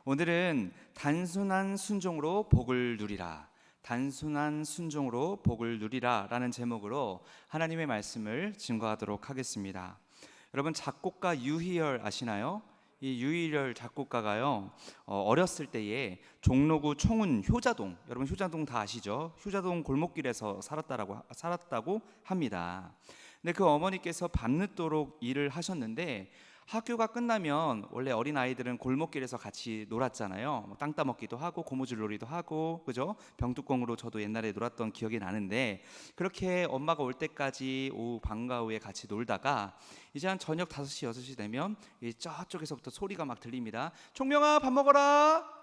오늘은 단순한 순종으로 복을 누리라, 단순한 순종으로 복을 누리라 라는 제목으로 하나님의 말씀을 증거하도록 하겠습니다. 여러분, 작곡가 유희열 아시나요? 이 유희열 작곡가가요, 어렸을 때에 종로구 청운 효자동, 여러분 효자동 다 아시죠? 효자동 골목길에서 살았다고 합니다. 근데 그 어머니께서 밤늦도록 일을 하셨는데, 학교가 끝나면 원래 어린 아이들은 골목길에서 같이 놀았잖아요. 땅 따먹기도 하고 고무줄 놀이도 하고, 그죠? 병뚜껑으로 저도 옛날에 놀았던 기억이 나는데, 그렇게 엄마가 올 때까지 오후 방과 후에 같이 놀다가 이제 한 저녁 5시 6시 되면 저쪽에서부터 소리가 막 들립니다. 총명아 밥 먹어라,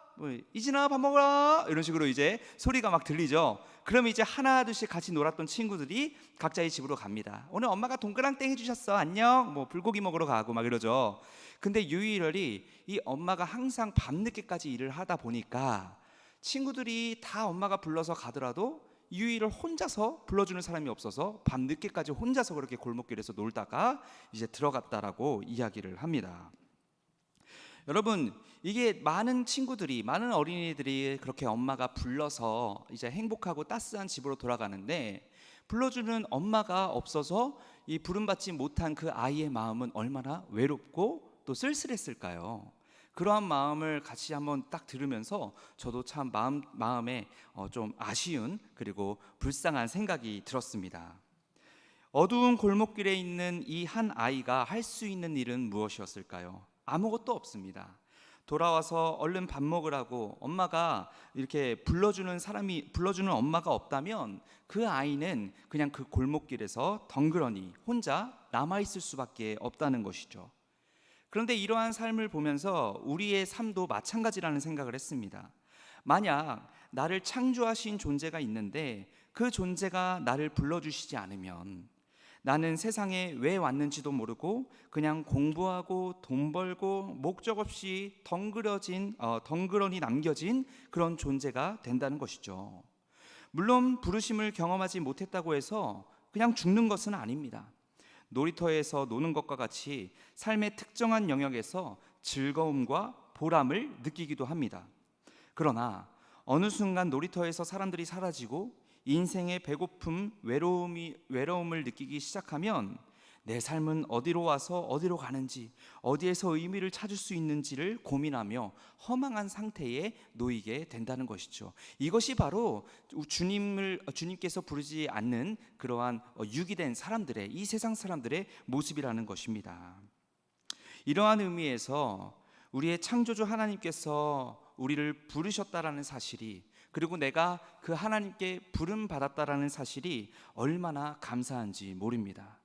이진아 밥 먹어라, 이런 식으로 이제 소리가 막 들리죠. 그럼 이제 하나 둘씩 같이 놀았던 친구들이 각자의 집으로 갑니다. 오늘 엄마가 동그랑땡 해주셨어, 안녕, 불고기 먹으러 가고 막 이러죠. 근데 유일열이 이 엄마가 항상 밤늦게까지 일을 하다 보니까 친구들이 다 엄마가 불러서 가더라도 유일을 혼자서 불러주는 사람이 없어서 밤늦게까지 혼자서 그렇게 골목길에서 놀다가 이제 들어갔다라고 이야기를 합니다. 여러분, 이게 많은 친구들이, 많은 어린이들이 그렇게 엄마가 불러서 이제 행복하고 따스한 집으로 돌아가는데, 불러주는 엄마가 없어서 이 부름받지 못한 그 아이의 마음은 얼마나 외롭고 또 쓸쓸했을까요? 그러한 마음을 같이 한번 딱 들으면서 저도 참 마음에 좀 아쉬운, 그리고 불쌍한 생각이 들었습니다. 어두운 골목길에 있는 이 한 아이가 할 수 있는 일은 무엇이었을까요? 아무것도 없습니다. 돌아와서 얼른 밥 먹으라고 엄마가 이렇게 불러주는 엄마가 없다면 그 아이는 그냥 그 골목길에서 덩그러니 혼자 남아있을 수밖에 없다는 것이죠. 그런데 이러한 삶을 보면서 우리의 삶도 마찬가지라는 생각을 했습니다. 만약 나를 창조하신 존재가 있는데 그 존재가 나를 불러주시지 않으면 나는 세상에 왜 왔는지도 모르고 그냥 공부하고 돈 벌고 목적 없이 덩그러니 남겨진 그런 존재가 된다는 것이죠. 물론 부르심을 경험하지 못했다고 해서 그냥 죽는 것은 아닙니다. 놀이터에서 노는 것과 같이 삶의 특정한 영역에서 즐거움과 보람을 느끼기도 합니다. 그러나 어느 순간 놀이터에서 사람들이 사라지고 인생의 배고픔, 외로움을 느끼기 시작하면 내 삶은 어디로 와서 어디로 가는지, 어디에서 의미를 찾을 수 있는지를 고민하며 허망한 상태에 놓이게 된다는 것이죠. 이것이 바로 주님께서 부르지 않는 그러한 유기된 사람들의, 이 세상 사람들의 모습이라는 것입니다. 이러한 의미에서 우리의 창조주 하나님께서 우리를 부르셨다라는 사실이, 그리고 내가 그 하나님께 부름 받았다라는 사실이 얼마나 감사한지 모릅니다.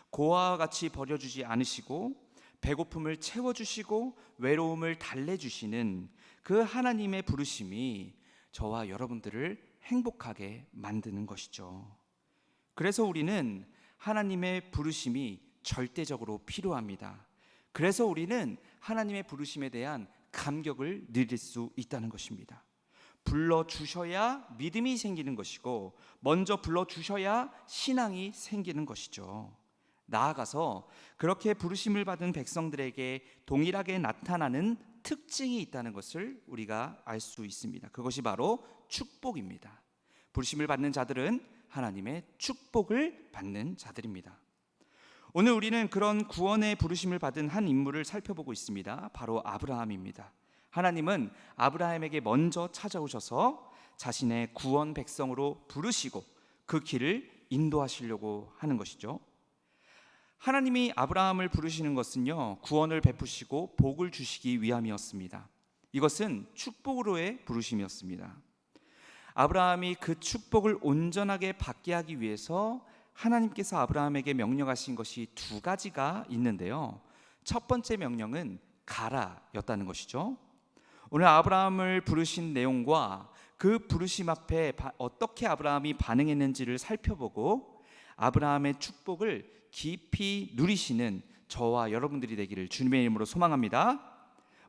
고아와 같이 버려주지 않으시고 배고픔을 채워주시고 외로움을 달래주시는 그 하나님의 부르심이 저와 여러분들을 행복하게 만드는 것이죠. 그래서 우리는 하나님의 부르심이 절대적으로 필요합니다. 그래서 우리는 하나님의 부르심에 대한 감격을 누릴 수 있다는 것입니다. 불러주셔야 믿음이 생기는 것이고, 먼저 불러주셔야 신앙이 생기는 것이죠. 나아가서 그렇게 부르심을 받은 백성들에게 동일하게 나타나는 특징이 있다는 것을 우리가 알 수 있습니다. 그것이 바로 축복입니다. 부르심을 받는 자들은 하나님의 축복을 받는 자들입니다. 오늘 우리는 그런 구원의 부르심을 받은 한 인물을 살펴보고 있습니다. 바로 아브라함입니다. 하나님은 아브라함에게 먼저 찾아오셔서 자신의 구원 백성으로 부르시고 그 길을 인도하시려고 하는 것이죠. 하나님이 아브라함을 부르시는 것은요, 구원을 베푸시고 복을 주시기 위함이었습니다. 이것은 축복으로의 부르심이었습니다. 아브라함이 그 축복을 온전하게 받게 하기 위해서 하나님께서 아브라함에게 명령하신 것이 두 가지가 있는데요. 첫 번째 명령은 가라였다는 것이죠. 오늘 아브라함을 부르신 내용과 그 부르심 앞에 어떻게 아브라함이 반응했는지를 살펴보고 아브라함의 축복을 깊이 누리시는 저와 여러분들이 되기를 주님의 이름으로 소망합니다.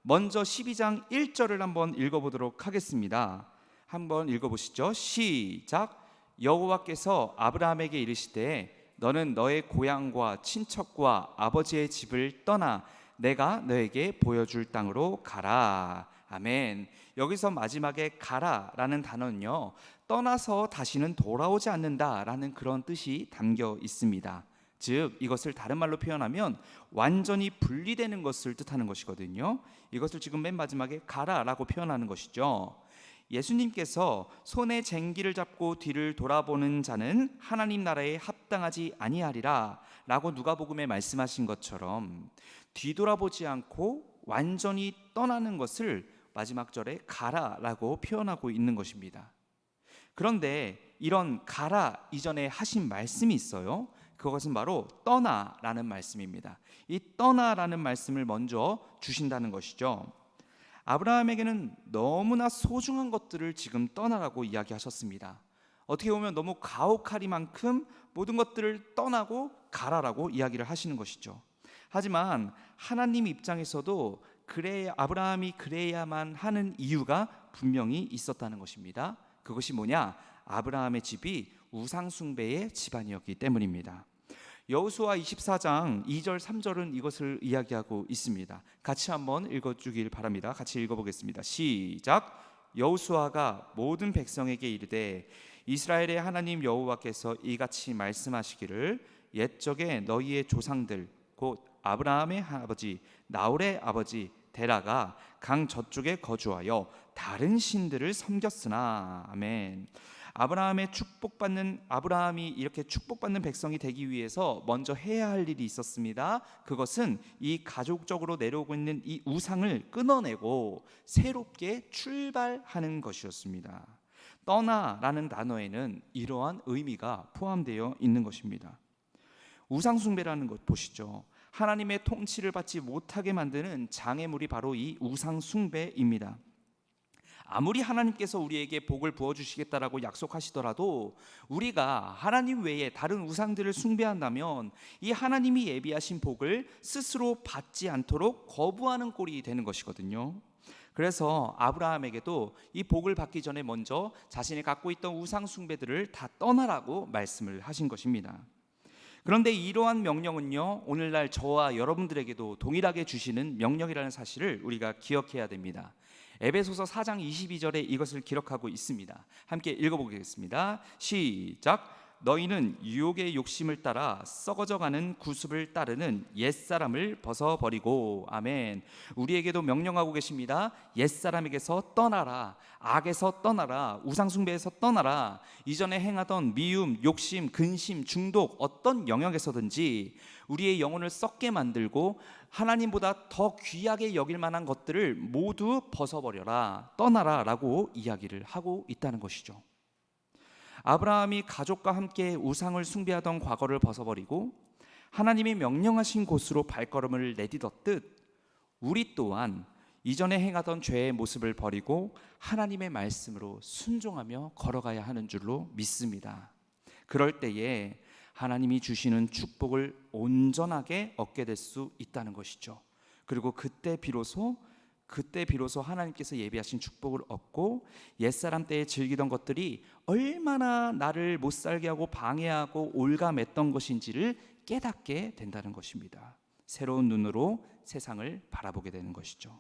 먼저 12장 1절을 한번 읽어보도록 하겠습니다. 한번 읽어보시죠. 시작. 여호와께서 아브라함에게 이르시되 너는 너의 고향과 친척과 아버지의 집을 떠나 내가 너에게 보여줄 땅으로 가라. 아멘. 여기서 마지막에 가라라는 단어는요, 떠나서 다시는 돌아오지 않는다라는 그런 뜻이 담겨 있습니다. 즉 이것을 다른 말로 표현하면 완전히 분리되는 것을 뜻하는 것이거든요. 이것을 지금 맨 마지막에 가라라고 표현하는 것이죠. 예수님께서 손에 쟁기를 잡고 뒤를 돌아보는 자는 하나님 나라에 합당하지 아니하리라 라고 누가복음에 말씀하신 것처럼 뒤돌아보지 않고 완전히 떠나는 것을 마지막 절에 가라라고 표현하고 있는 것입니다. 그런데 이런 가라 이전에 하신 말씀이 있어요. 그것은 바로 떠나라는 말씀입니다. 이 떠나라는 말씀을 먼저 주신다는 것이죠. 아브라함에게는 너무나 소중한 것들을 지금 떠나라고 이야기하셨습니다. 어떻게 보면 너무 가혹하리만큼 모든 것들을 떠나고 가라라고 이야기를 하시는 것이죠. 하지만 하나님 입장에서도 아브라함이 그래야만 하는 이유가 분명히 있었다는 것입니다. 그것이 뭐냐? 아브라함의 집이 우상 숭배의 집안이었기 때문입니다. 여호수아 24장 2절 3절은 이것을 이야기하고 있습니다. 같이 한번 읽어주길 바랍니다. 같이 읽어보겠습니다. 시작. 여호수아가 모든 백성에게 이르되 이스라엘의 하나님 여호와께서 이같이 말씀하시기를 옛적에 너희의 조상들 곧 아브라함의 아버지 나홀의 아버지 데라가 강 저쪽에 거주하여 다른 신들을 섬겼으나. 아멘. 아브라함이 이렇게 축복받는 백성이 되기 위해서 먼저 해야 할 일이 있었습니다. 그것은 이 가족적으로 내려오고 있는 이 우상을 끊어내고 새롭게 출발하는 것이었습니다. 떠나라는 단어에는 이러한 의미가 포함되어 있는 것입니다. 우상 숭배라는 것 보시죠. 하나님의 통치를 받지 못하게 만드는 장애물이 바로 이 우상 숭배입니다. 아무리 하나님께서 우리에게 복을 부어주시겠다라고 약속하시더라도 우리가 하나님 외에 다른 우상들을 숭배한다면 이 하나님이 예비하신 복을 스스로 받지 않도록 거부하는 꼴이 되는 것이거든요. 그래서 아브라함에게도 이 복을 받기 전에 먼저 자신이 갖고 있던 우상 숭배들을 다 떠나라고 말씀을 하신 것입니다. 그런데 이러한 명령은요, 오늘날 저와 여러분들에게도 동일하게 주시는 명령이라는 사실을 우리가 기억해야 됩니다. 에베소서 4장 22절에 이것을 기록하고 있습니다. 함께 읽어보겠습니다. 시작. 너희는 유혹의 욕심을 따라 썩어져가는 구습을 따르는 옛사람을 벗어버리고. 아멘. 우리에게도 명령하고 계십니다. 옛사람에게서 떠나라. 악에서 떠나라. 우상숭배에서 떠나라. 이전에 행하던 미움, 욕심, 근심, 중독 어떤 영역에서든지 우리의 영혼을 썩게 만들고 하나님보다 더 귀하게 여길 만한 것들을 모두 벗어버려라, 떠나라 라고 이야기를 하고 있다는 것이죠. 아브라함이 가족과 함께 우상을 숭배하던 과거를 벗어버리고 하나님이 명령하신 곳으로 발걸음을 내딛었듯 우리 또한 이전에 행하던 죄의 모습을 버리고 하나님의 말씀으로 순종하며 걸어가야 하는 줄로 믿습니다. 그럴 때에 하나님이 주시는 축복을 온전하게 얻게 될 수 있다는 것이죠. 그리고 그때 비로소 하나님께서 예비하신 축복을 얻고 옛사람 때에 즐기던 것들이 얼마나 나를 못살게 하고 방해하고 올가맸던 것인지를 깨닫게 된다는 것입니다. 새로운 눈으로 세상을 바라보게 되는 것이죠.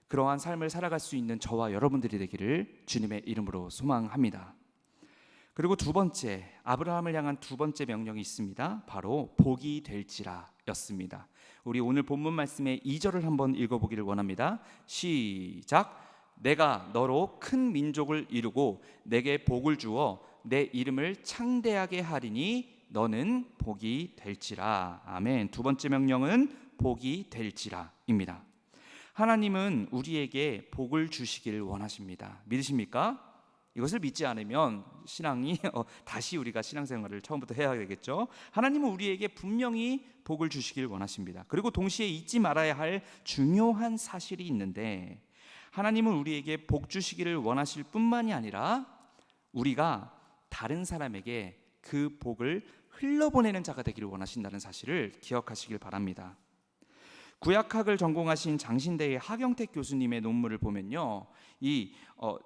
그러한 삶을 살아갈 수 있는 저와 여러분들이 되기를 주님의 이름으로 소망합니다. 그리고 두 번째, 아브라함을 향한 두 번째 명령이 있습니다. 바로 복이 될지라 였습니다. 우리 오늘 본문 말씀의 2절을 한번 읽어보기를 원합니다. 시작. 내가 너로 큰 민족을 이루고 내게 복을 주어 내 이름을 창대하게 하리니 너는 복이 될지라. 아멘. 두 번째 명령은 복이 될지라입니다. 하나님은 우리에게 복을 주시기를 원하십니다. 믿으십니까? 이것을 믿지 않으면 신앙이 다시 우리가 신앙생활을 처음부터 해야 되겠죠. 하나님은 우리에게 분명히 복을 주시길 원하십니다. 그리고 동시에 잊지 말아야 할 중요한 사실이 있는데 하나님은 우리에게 복 주시기를 원하실 뿐만이 아니라 우리가 다른 사람에게 그 복을 흘러보내는 자가 되기를 원하신다는 사실을 기억하시길 바랍니다. 구약학을 전공하신 장신대의 하경택 교수님의 논문을 보면요,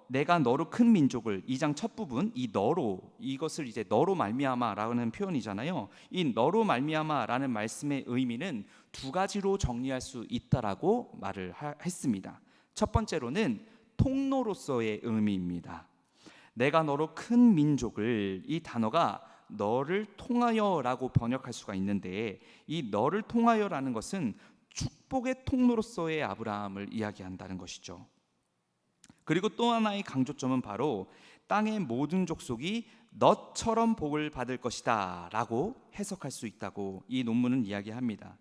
내가 너로 큰 민족을 2장 첫 부분 이 너로 이것을 이제 너로 말미암아라는 표현이잖아요. 이 너로 말미암아라는 말씀의 의미는 두 가지로 정리할 수 있다라고 말을 했습니다. 첫 번째로는 통로로서의 의미입니다. 내가 너로 큰 민족을, 이 단어가 너를 통하여라고 번역할 수가 있는데, 이 너를 통하여라는 것은 축복의 통로로서의 아브라함을 이야기한다는 것이죠. 그리고 또 하나의 강조점은 바로 땅의 모든 족속이 너처럼 복을 받을 것이다 라고 해석할 수 있다고 이 논문은 이야기합니다.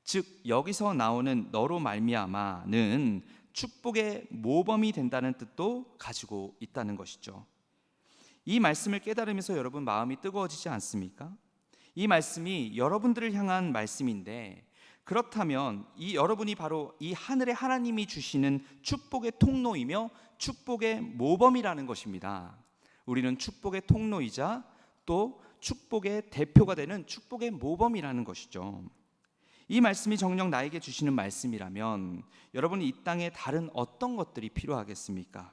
즉 여기서 나오는 너로 말미암아는 축복의 모범이 된다는 뜻도 가지고 있다는 것이죠. 이 말씀을 깨달으면서 여러분 마음이 뜨거워지지 않습니까? 이 말씀이 여러분들을 향한 말씀인데, 그렇다면 이 여러분이 바로 이 하늘의 하나님이 주시는 축복의 통로이며 축복의 모범이라는 것입니다. 우리는 축복의 통로이자 또 축복의 대표가 되는 축복의 모범이라는 것이죠. 이 말씀이 정녕 나에게 주시는 말씀이라면 여러분, 이 땅에 다른 어떤 것들이 필요하겠습니까?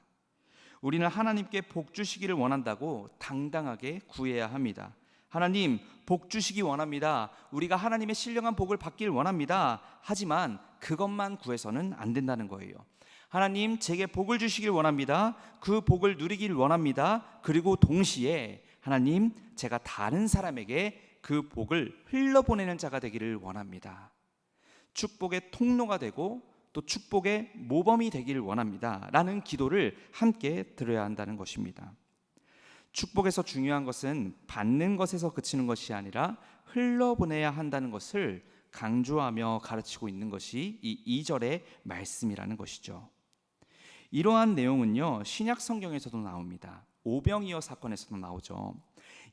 우리는 하나님께 복 주시기를 원한다고 당당하게 구해야 합니다. 하나님, 복 주시기 원합니다. 우리가 하나님의 신령한 복을 받길 원합니다. 하지만 그것만 구해서는 안 된다는 거예요. 하나님, 제게 복을 주시길 원합니다. 그 복을 누리길 원합니다. 그리고 동시에 하나님, 제가 다른 사람에게 그 복을 흘려보내는 자가 되기를 원합니다. 축복의 통로가 되고 또 축복의 모범이 되기를 원합니다 라는 기도를 함께 드려야 한다는 것입니다. 축복에서 중요한 것은 받는 것에서 그치는 것이 아니라 흘려보내야 한다는 것을 강조하며 가르치고 있는 것이 이 2절의 말씀이라는 것이죠. 이러한 내용은요, 신약 성경에서도 나옵니다. 오병이어 사건에서도 나오죠.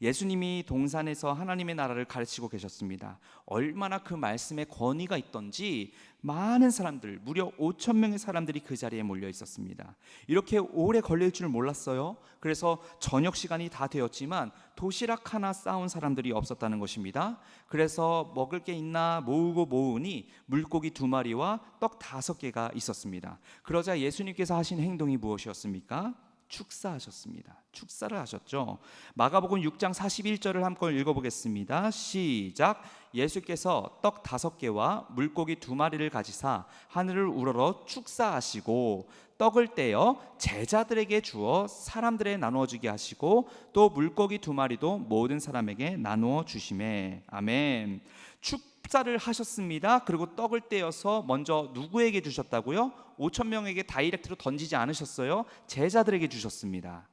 예수님이 동산에서 하나님의 나라를 가르치고 계셨습니다. 얼마나 그 말씀에 권위가 있던지 많은 사람들, 무려 5,000명의 사람들이 그 자리에 몰려 있었습니다. 이렇게 오래 걸릴 줄 몰랐어요. 그래서 저녁 시간이 다 되었지만 도시락 하나 싸온 사람들이 없었다는 것입니다. 그래서 먹을 게 있나 모으니 물고기 2마리와 떡 5개가 있었습니다. 그러자 예수님께서 하신 행동이 무엇이었습니까? 축사하셨습니다. 축사를 하셨죠. 마가복음 6장 41절을 한번 읽어보겠습니다. 시작. 예수께서 떡 5개와 물고기 2마리를 가지사 하늘을 우러러 축사하시고 떡을 떼어 제자들에게 주어 사람들에 나누어 주게 하시고 또 물고기 2마리도 모든 사람에게 나누어 주시매. 아멘. 축사를 하셨습니다. 그리고 떡을 떼어서 먼저 누구에게 주셨다고요? 5,000명에게 다이렉트로 던지지 않으셨어요. 제자들에게 주셨습니다.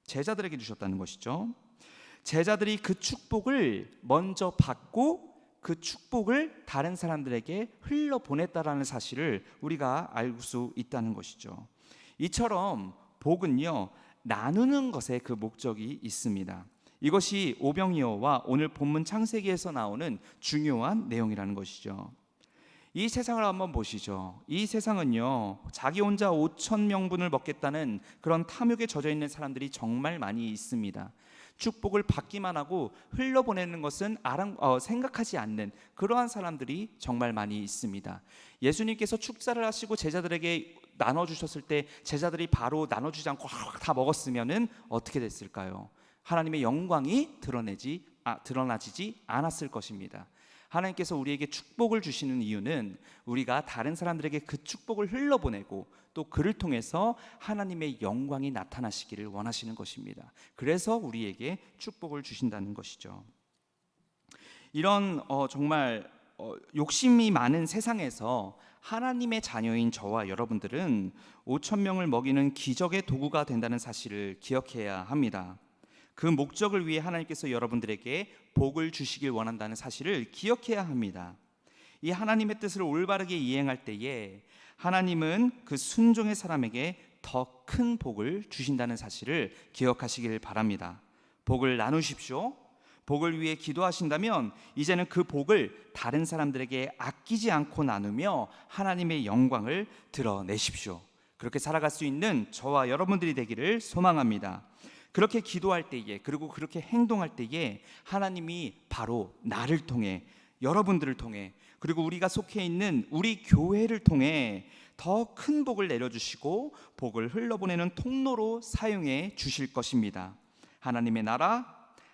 제자들에게 주셨다는 것이죠. 제자들이 그 축복을 먼저 받고 그 축복을 다른 사람들에게 흘려보냈다라는 사실을 우리가 알 수 있다는 것이죠. 이처럼 복은요, 나누는 것에 그 목적이 있습니다. 이것이 오병이어와 오늘 본문 창세기에서 나오는 중요한 내용이라는 것이죠. 이 세상을 한번 보시죠. 이 세상은요, 자기 혼자 5,000명분을 먹겠다는 그런 탐욕에 젖어 있는 사람들이 정말 많이 있습니다. 축복을 받기만 하고 흘려보내는 것은 생각하지 않는 그러한 사람들이 정말 많이 있습니다. 예수님께서 축사를 하시고 제자들에게 나눠주셨을 때 제자들이 바로 나눠주지 않고 다 먹었으면 어떻게 됐을까요? 하나님의 영광이 드러나지지 않았을 것입니다. 하나님께서 우리에게 축복을 주시는 이유는 우리가 다른 사람들에게 그 축복을 흘려보내고 또 그를 통해서 하나님의 영광이 나타나시기를 원하시는 것입니다. 그래서 우리에게 축복을 주신다는 것이죠. 이런 정말 욕심이 많은 세상에서 하나님의 자녀인 저와 여러분들은 5,000명을 먹이는 기적의 도구가 된다는 사실을 기억해야 합니다. 그 목적을 위해 하나님께서 여러분들에게 복을 주시길 원한다는 사실을 기억해야 합니다. 이 하나님의 뜻을 올바르게 이행할 때에 하나님은 그 순종의 사람에게 더 큰 복을 주신다는 사실을 기억하시길 바랍니다. 복을 나누십시오. 복을 위해 기도하신다면 이제는 그 복을 다른 사람들에게 아끼지 않고 나누며 하나님의 영광을 드러내십시오. 그렇게 살아갈 수 있는 저와 여러분들이 되기를 소망합니다. 그렇게 기도할 때에, 그리고 그렇게 행동할 때에 하나님이 바로 나를 통해, 여러분들을 통해, 그리고 우리가 속해 있는 우리 교회를 통해 더 큰 복을 내려주시고 복을 흘려보내는 통로로 사용해 주실 것입니다. 하나님의 나라,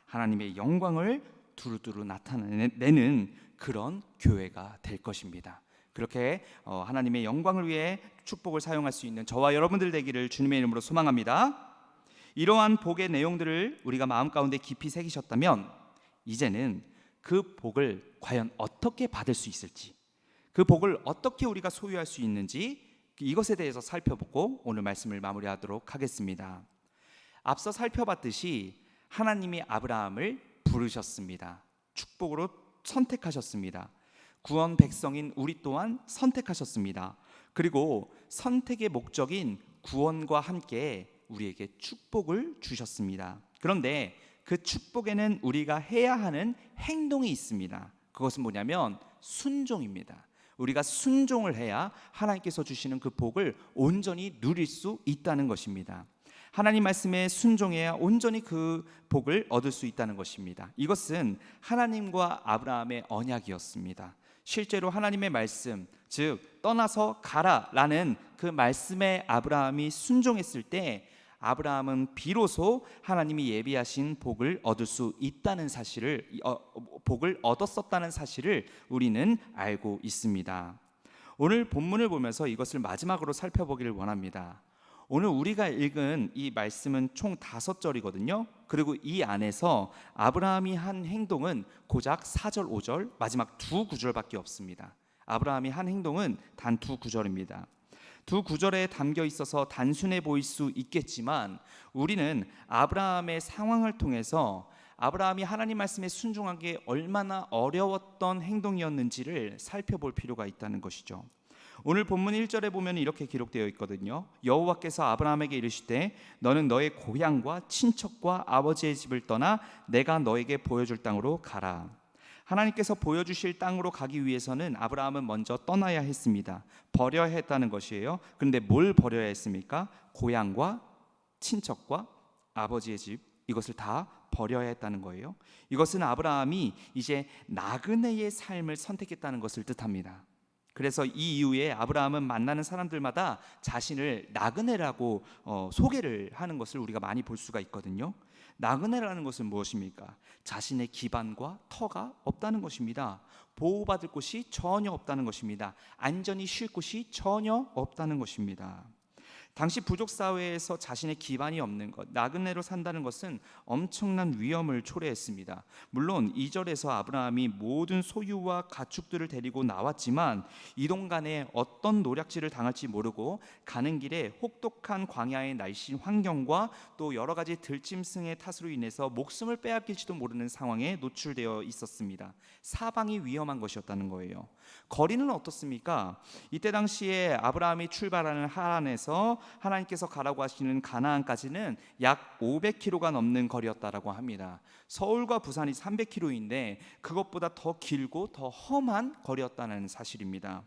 하나님의 영광을 두루두루 나타내는 그런 교회가 될 것입니다. 그렇게 하나님의 영광을 위해 축복을 사용할 수 있는 저와 여러분들 되기를 주님의 이름으로 소망합니다. 이러한 복의 내용들을 우리가 마음 가운데 깊이 새기셨다면 이제는 그 복을 과연 어떻게 받을 수 있을지, 그 복을 어떻게 우리가 소유할 수 있는지 이것에 대해서 살펴보고 오늘 말씀을 마무리하도록 하겠습니다. 앞서 살펴봤듯이 하나님이 아브라함을 부르셨습니다. 축복으로 선택하셨습니다. 구원 백성인 우리 또한 선택하셨습니다. 그리고 선택의 목적인 구원과 함께 우리에게 축복을 주셨습니다. 그런데 그 축복에는 우리가 해야 하는 행동이 있습니다. 그것은 뭐냐면 순종입니다. 우리가 순종을 해야 하나님께서 주시는 그 복을 온전히 누릴 수 있다는 것입니다. 하나님 말씀에 순종해야 온전히 그 복을 얻을 수 있다는 것입니다. 이것은 하나님과 아브라함의 언약이었습니다. 실제로 하나님의 말씀, 즉 떠나서 가라라는 그 말씀에 아브라함이 순종했을 때 아브라함은 비로소 하나님이 예비하신 복을 얻을 수 있다는 사실을, 복을 얻었었다는 사실을 우리는 알고 있습니다. 오늘 본문을 보면서 이것을 마지막으로 살펴보기를 원합니다. 오늘 우리가 읽은 이 말씀은 총 5절이거든요. 그리고 이 안에서 아브라함이 한 행동은 고작 4절, 5절, 마지막 두 구절밖에 없습니다. 아브라함이 한 행동은 단 두 구절입니다. 두 구절에 담겨 있어서 단순해 보일 수 있겠지만 우리는 아브라함의 상황을 통해서 아브라함이 하나님 말씀에 순종한 게 얼마나 어려웠던 행동이었는지를 살펴볼 필요가 있다는 것이죠. 오늘 본문 1절에 보면 이렇게 기록되어 있거든요. 여호와께서 아브라함에게 이르시되 너는 너의 고향과 친척과 아버지의 집을 떠나 내가 너에게 보여줄 땅으로 가라. 하나님께서 보여주실 땅으로 가기 위해서는 아브라함은 먼저 떠나야 했습니다. 버려야 했다는 것이에요. 그런데 뭘 버려야 했습니까? 고향과 친척과 아버지의 집, 이것을 다 버려야 했다는 거예요. 이것은 아브라함이 이제 나그네의 삶을 선택했다는 것을 뜻합니다. 그래서 이 이후에 아브라함은 만나는 사람들마다 자신을 나그네라고 소개를 하는 것을 우리가 많이 볼 수가 있거든요. 나그네라는 것은 무엇입니까? 자신의 기반과 터가 없다는 것입니다. 보호받을 곳이 전혀 없다는 것입니다. 안전히 쉴 곳이 전혀 없다는 것입니다. 당시 부족 사회에서 자신의 기반이 없는 것, 나그네로 산다는 것은 엄청난 위험을 초래했습니다. 물론 2절에서 아브라함이 모든 소유와 가축들을 데리고 나왔지만 이동 간에 어떤 노략질을 당할지 모르고 가는 길에 혹독한 광야의 날씨 환경과 또 여러 가지 들짐승의 탓으로 인해서 목숨을 빼앗길지도 모르는 상황에 노출되어 있었습니다. 사방이 위험한 것이었다는 거예요. 거리는 어떻습니까? 이때 당시에 아브라함이 출발하는 하란에서 하나님께서 가라고 하시는 가나안까지는 약 500km가 넘는 거리였다라고 합니다. 서울과 부산이 300km인데 그것보다 더 길고 더 험한 거리였다는 사실입니다.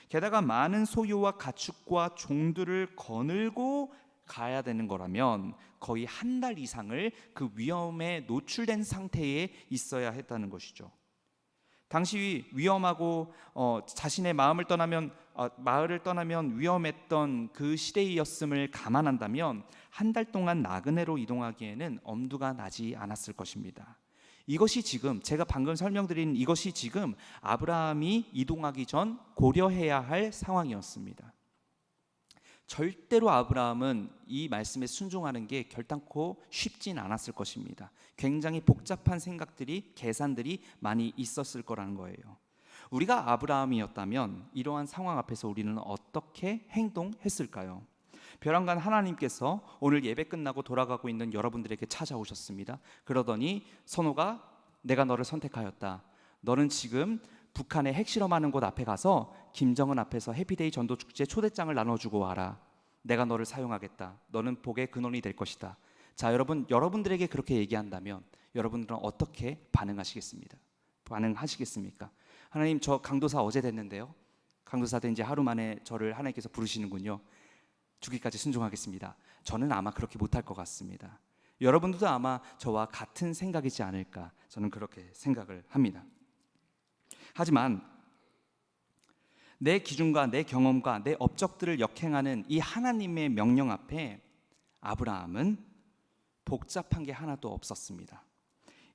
게다가 많은 소유와 가축과 종들을 거닐고 가야 되는 거라면 거의 한 달 이상을 그 위험에 노출된 상태에 있어야 했다는 것이죠. 당시 위험하고 자신의 마을을 떠나면 위험했던 그 시대였음을 감안한다면 한 달 동안 나그네로 이동하기에는 엄두가 나지 않았을 것입니다. 이것이 지금 제가 방금 설명드린 이것이 지금 아브라함이 이동하기 전 고려해야 할 상황이었습니다. 절대로 아브라함은 이 말씀에 순종하는 게 결단코 쉽진 않았을 것입니다. 굉장히 복잡한 생각들이, 계산들이 많이 있었을 거라는 거예요. 우리가 아브라함이었다면 이러한 상황 앞에서 우리는 어떻게 행동했을까요? 벼랑간 하나님께서 오늘 예배 끝나고 돌아가고 있는 여러분들에게 찾아오셨습니다. 그러더니 선호가 내가 너를 선택하였다. 너는 지금 북한에 핵실험하는 곳 앞에 가서 김정은 앞에서 해피데이 전도축제 초대장을 나눠주고 와라. 내가 너를 사용하겠다. 너는 복의 근원이 될 것이다. 자, 여러분들에게 그렇게 얘기한다면 여러분들은 어떻게 반응하시겠습니까? 하나님, 저 강도사 어제 됐는데요. 강도사 된 지 하루 만에 저를 하나님께서 부르시는군요. 죽기까지 순종하겠습니다. 저는 아마 그렇게 못할 것 같습니다. 여러분들도 아마 저와 같은 생각이지 않을까, 저는 그렇게 생각을 합니다. 하지만 내 기준과 내 경험과 내 업적들을 역행하는 이 하나님의 명령 앞에 아브라함은 복잡한 게 하나도 없었습니다.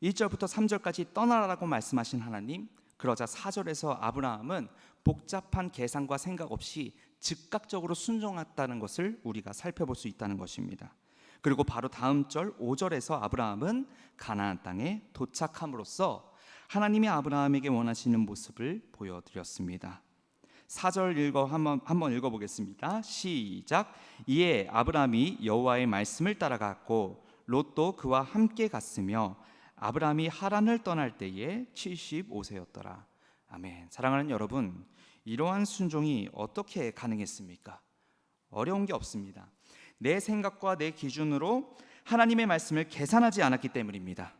1절부터 3절까지 떠나라고 말씀하신 하나님, 그러자 4절에서 아브라함은 복잡한 계산과 생각 없이 즉각적으로 순종했다는 것을 우리가 살펴볼 수 있다는 것입니다. 그리고 바로 다음 절 5절에서 아브라함은 가나안 땅에 도착함으로써 하나님이 아브라함에게 원하시는 모습을 보여드렸습니다. 4절 한번 읽어보겠습니다. 시작. 이에 아브라함이 여호와의 말씀을 따라갔고 롯도 그와 함께 갔으며 아브라함이 하란을 떠날 때에 75세였더라. 아멘. 사랑하는 여러분, 이러한 순종이 어떻게 가능했습니까? 어려운 게 없습니다. 내 생각과 내 기준으로 하나님의 말씀을 계산하지 않았기 때문입니다.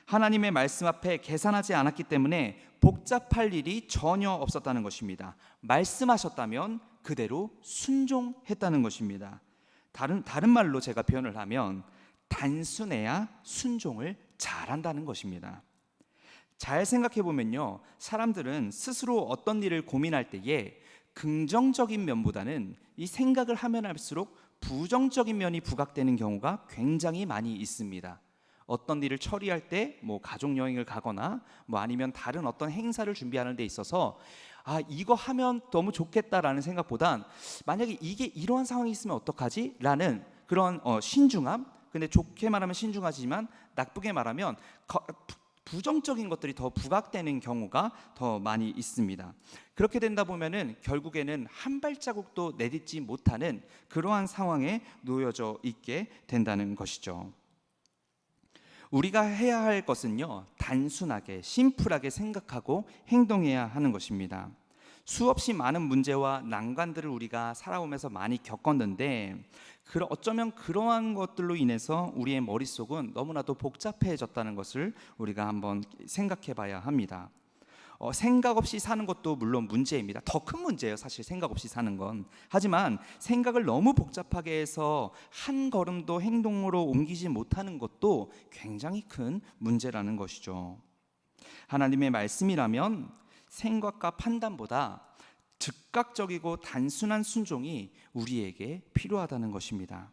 하나님의 말씀 앞에 계산하지 않았기 때문에 복잡할 일이 전혀 없었다는 것입니다. 말씀하셨다면 그대로 순종했다는 것입니다. 다른 말로 제가 표현을 하면 단순해야 순종을 잘한다는 것입니다. 잘 생각해 보면요, 사람들은 스스로 어떤 일을 고민할 때에 긍정적인 면보다는 이 생각을 하면 할수록 부정적인 면이 부각되는 경우가 굉장히 많이 있습니다. 어떤 일을 처리할 때 가족 여행을 가거나 아니면 다른 어떤 행사를 준비하는 데 있어서 이거 하면 너무 좋겠다라는 생각보단 만약에 이게 이러한 상황이 있으면 어떡하지? 라는 그런 신중함. 근데 좋게 말하면 신중하지만 나쁘게 말하면 부정적인 것들이 더 부각되는 경우가 더 많이 있습니다. 그렇게 된다 보면은 결국에는 한 발자국도 내딛지 못하는 그러한 상황에 놓여져 있게 된다는 것이죠. 우리가 해야 할 것은요, 단순하게 심플하게 생각하고 행동해야 하는 것입니다. 수없이 많은 문제와 난관들을 우리가 살아오면서 많이 겪었는데 어쩌면 그러한 것들로 인해서 우리의 머릿속은 너무나도 복잡해졌다는 것을 우리가 한번 생각해 봐야 합니다. 생각 없이 사는 것도 물론 문제입니다. 더 큰 문제예요, 사실 생각 없이 사는 건. 하지만 생각을 너무 복잡하게 해서 한 걸음도 행동으로 옮기지 못하는 것도 굉장히 큰 문제라는 것이죠. 하나님의 말씀이라면 생각과 판단보다 즉각적이고 단순한 순종이 우리에게 필요하다는 것입니다.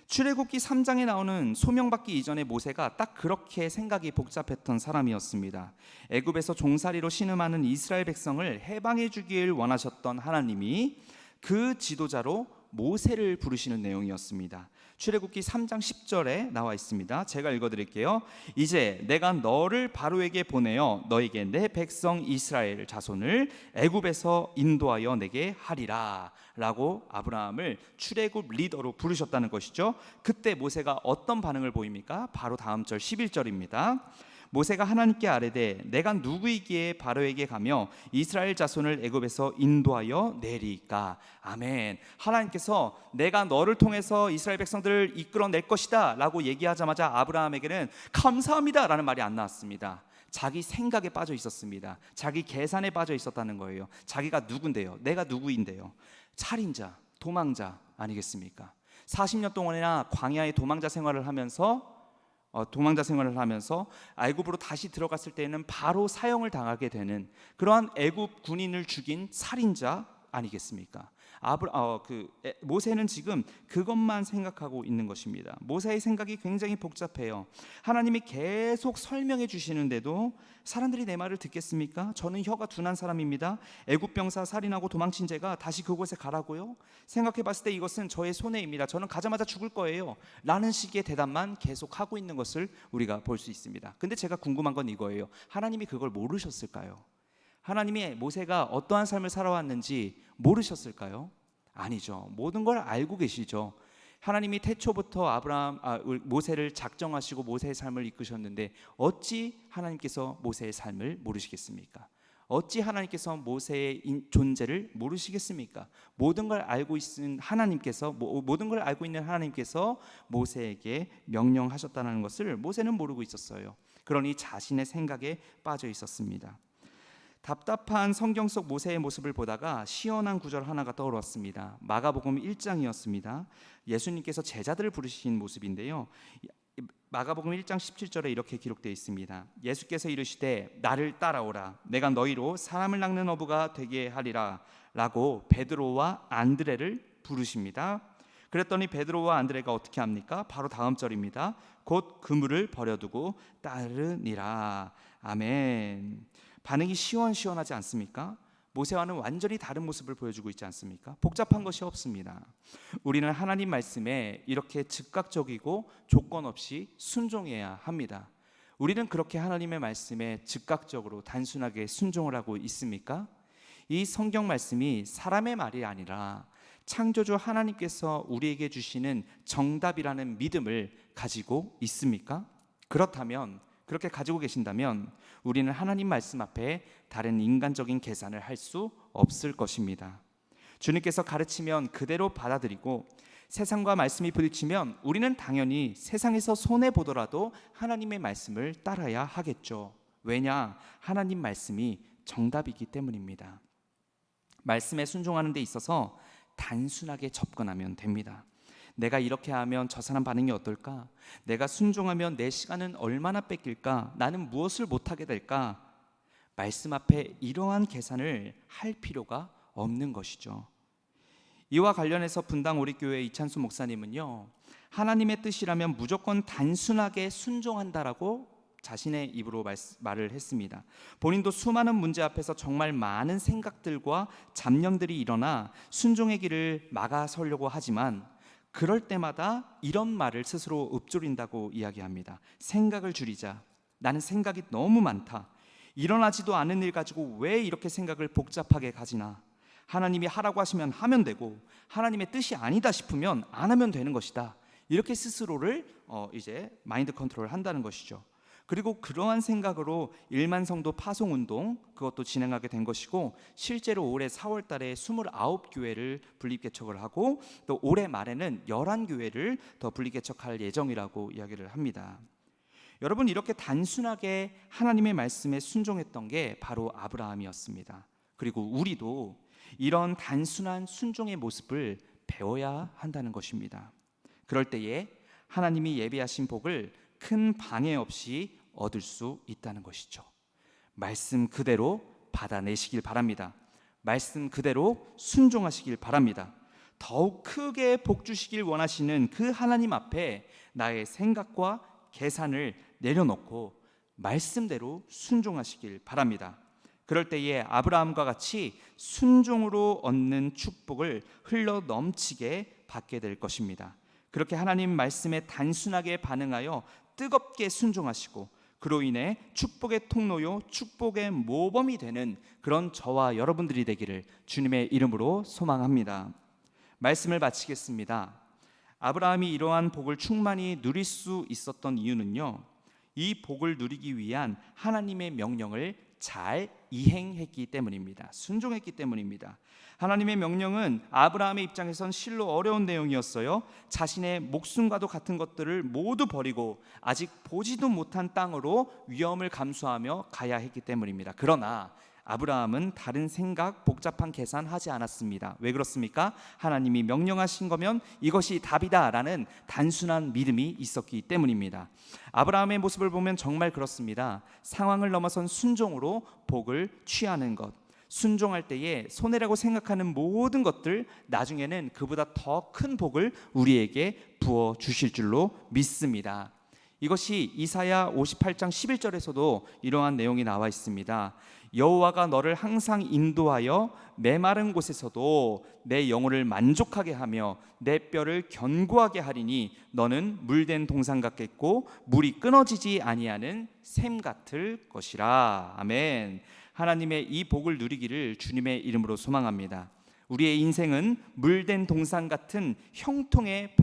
출애굽기 3장에 나오는 소명받기 이전의 모세가 딱 그렇게 생각이 복잡했던 사람이었습니다. 애굽에서 종살이로 신음하는 이스라엘 백성을 해방해 주길 원하셨던 하나님이 그 지도자로 모세를 부르시는 내용이었습니다. 출애굽기 3장 10절에 나와 있습니다. 제가 읽어드릴게요. 이제 내가 너를 바로에게 보내어 너에게 내 백성 이스라엘 자손을 애굽에서 인도하여 내게 하리라 라고 아브라함을 출애굽 리더로 부르셨다는 것이죠. 그때 모세가 어떤 반응을 보입니까? 바로 다음 절 11절입니다. 모세가 하나님께 아뢰되 내가 누구이기에 바로에게 가며 이스라엘 자손을 애굽에서 인도하여 내리까. 아멘. 하나님께서 내가 너를 통해서 이스라엘 백성들을 이끌어낼 것이다 라고 얘기하자마자 아브라함에게는 감사합니다 라는 말이 안 나왔습니다. 자기 생각에 빠져 있었습니다. 자기 계산에 빠져 있었다는 거예요. 자기가 누군데요? 내가 누구인데요? 살인자, 도망자 아니겠습니까? 40년 동안이나 광야의 도망자 생활을 하면서 애굽으로 다시 들어갔을 때는 바로 사형을 당하게 되는 그러한 애굽 군인을 죽인 살인자 아니겠습니까? 모세는 지금 그것만 생각하고 있는 것입니다. 모세의 생각이 굉장히 복잡해요. 하나님이 계속 설명해 주시는데도 사람들이 내 말을 듣겠습니까? 저는 혀가 둔한 사람입니다. 애굽 병사 살인하고 도망친 제가 다시 그곳에 가라고요? 생각해 봤을 때 이것은 저의 손해입니다. 저는 가자마자 죽을 거예요 라는 식의 대답만 계속 하고 있는 것을 우리가 볼 수 있습니다. 근데 제가 궁금한 건 이거예요. 하나님이 그걸 모르셨을까요? 하나님이 모세가 어떠한 삶을 살아왔는지 모르셨을까요? 아니죠. 모든 걸 알고 계시죠. 하나님이 태초부터 모세를 작정하시고 모세의 삶을 이끄셨는데 어찌 하나님께서 모세의 삶을 모르시겠습니까? 어찌 하나님께서 모세의 존재를 모르시겠습니까? 모든 걸 알고 있는 하나님께서 모세에게 명령하셨다는 것을 모세는 모르고 있었어요. 그러니 자신의 생각에 빠져 있었습니다. 답답한 성경 속 모세의 모습을 보다가 시원한 구절 하나가 떠올랐습니다. 마가복음 1장이었습니다. 예수님께서 제자들을 부르신 모습인데요. 마가복음 1장 17절에 이렇게 기록되어 있습니다. 예수께서 이르시되 나를 따라오라 내가 너희로 사람을 낚는 어부가 되게 하리라 라고 베드로와 안드레를 부르십니다. 그랬더니 베드로와 안드레가 어떻게 합니까? 바로 다음 절입니다. 곧 그물을 버려두고 따르니라. 아멘. 반응이 시원시원하지 않습니까? 모세와는 완전히 다른 모습을 보여주고 있지 않습니까? 복잡한 것이 없습니다. 우리는 하나님 말씀에 이렇게 즉각적이고 조건 없이 순종해야 합니다. 우리는 그렇게 하나님의 말씀에 즉각적으로 단순하게 순종을 하고 있습니까? 이 성경 말씀이 사람의 말이 아니라 창조주 하나님께서 우리에게 주시는 정답이라는 믿음을 가지고 있습니까? 그렇다면, 그렇게 가지고 계신다면 우리는 하나님 말씀 앞에 다른 인간적인 계산을 할 수 없을 것입니다. 주님께서 가르치면 그대로 받아들이고 세상과 말씀이 부딪히면 우리는 당연히 세상에서 손해보더라도 하나님의 말씀을 따라야 하겠죠. 왜냐? 하나님 말씀이 정답이기 때문입니다. 말씀에 순종하는 데 있어서 단순하게 접근하면 됩니다. 내가 이렇게 하면 저 사람 반응이 어떨까? 내가 순종하면 내 시간은 얼마나 뺏길까? 나는 무엇을 못하게 될까? 말씀 앞에 이러한 계산을 할 필요가 없는 것이죠. 이와 관련해서 분당 우리교회 이찬수 목사님은요, 하나님의 뜻이라면 무조건 단순하게 순종한다라고 자신의 입으로 말을 했습니다. 본인도 수많은 문제 앞에서 정말 많은 생각들과 잡념들이 일어나 순종의 길을 막아서려고 하지만 그럴 때마다 이런 말을 스스로 읊조린다고 이야기합니다. 생각을 줄이자. 나는 생각이 너무 많다. 일어나지도 않은 일 가지고 왜 이렇게 생각을 복잡하게 가지나. 하나님이 하라고 하시면 하면 되고 하나님의 뜻이 아니다 싶으면 안 하면 되는 것이다. 이렇게 스스로를 이제 마인드 컨트롤 한다는 것이죠. 그리고 그러한 생각으로 1만 성도 파송운동 그것도 진행하게 된 것이고, 실제로 올해 4월 달에 29교회를 분립개척을 하고 또 올해 말에는 11교회를 더 분립개척할 예정이라고 이야기를 합니다. 여러분, 이렇게 단순하게 하나님의 말씀에 순종했던 게 바로 아브라함이었습니다. 그리고 우리도 이런 단순한 순종의 모습을 배워야 한다는 것입니다. 그럴 때에 하나님이 예비하신 복을 큰 방해 없이 얻을 수 있다는 것이죠. 말씀 그대로 받아내시길 바랍니다. 말씀 그대로 순종하시길 바랍니다. 더욱 크게 복 주시길 원하시는 그 하나님 앞에 나의 생각과 계산을 내려놓고 말씀대로 순종하시길 바랍니다. 그럴 때에 아브라함과 같이 순종으로 얻는 축복을 흘러 넘치게 받게 될 것입니다. 그렇게 하나님 말씀에 단순하게 반응하여 뜨겁게 순종하시고 그로 인해 축복의 통로요, 축복의 모범이 되는 그런 저와 여러분들이 되기를 주님의 이름으로 소망합니다. 말씀을 마치겠습니다. 아브라함이 이러한 복을 충만히 누릴 수 있었던 이유는요, 이 복을 누리기 위한 하나님의 명령을 잘 이행했기 때문입니다. 순종했기 때문입니다. 하나님의 명령은 아브라함의 입장에선 실로 어려운 내용이었어요. 자신의 목숨과도 같은 것들을 모두 버리고 아직 보지도 못한 땅으로 위험을 감수하며 가야 했기 때문입니다. 그러나 아브라함은 다른 생각, 복잡한 계산하지 않았습니다. 왜 그렇습니까? 하나님이 명령하신 거면 이것이 답이다라는 단순한 믿음이 있었기 때문입니다. 아브라함의 모습을 보면 정말 그렇습니다. 상황을 넘어선 순종으로 복을 취하는 것, 순종할 때에 손해라고 생각하는 모든 것들 나중에는 그보다 더 큰 복을 우리에게 부어 주실 줄로 믿습니다. 이것이 이사야 58장 11절에서도 이러한 내용이 나와 있습니다. 여호와가 너를 항상 인도하여 메마른 곳에서도 내 영혼을 만족하게 하며 내 뼈를 견고하게 하리니 너는 물된 동산 같겠고 물이 끊어지지 아니하는 샘 같을 것이라. 아멘. 하나님의 이 복을 누리기를 주님의 이름으로 소망합니다. 우리의 인생은 물된 동산 같은 형통의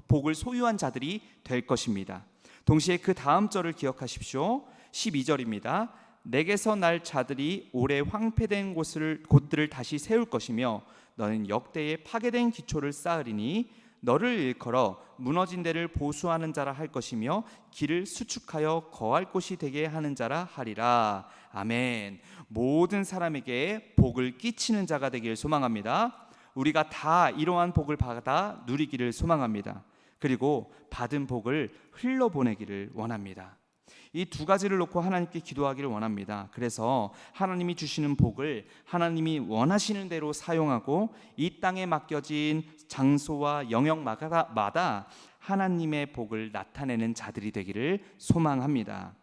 복을 소유한 자들이 될 것입니다. 동시에 그 다음 절을 기억하십시오. 12절입니다. 내게서 날 자들이 오래 황폐된 곳들을 다시 세울 것이며 너는 역대의 파괴된 기초를 쌓으리니 너를 일컬어 무너진 데를 보수하는 자라 할 것이며 길을 수축하여 거할 곳이 되게 하는 자라 하리라. 아멘. 모든 사람에게 복을 끼치는 자가 되길 소망합니다. 우리가 다 이러한 복을 받아 누리기를 소망합니다. 그리고 받은 복을 흘러보내기를 원합니다. 이 두 가지를 놓고 하나님께 기도하기를 원합니다. 그래서 하나님이 주시는 복을 하나님이 원하시는 대로 사용하고 이 땅에 맡겨진 장소와 영역마다 하나님의 복을 나타내는 자들이 되기를 소망합니다.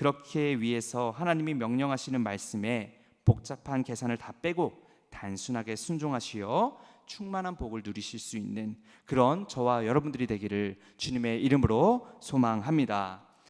그렇게 위해서 하나님이 명령하시는 말씀에 복잡한 계산을 다 빼고 단순하게 순종하시어 충만한 복을 누리실 수 있는 그런 저와 여러분들이 되기를 주님의 이름으로 소망합니다.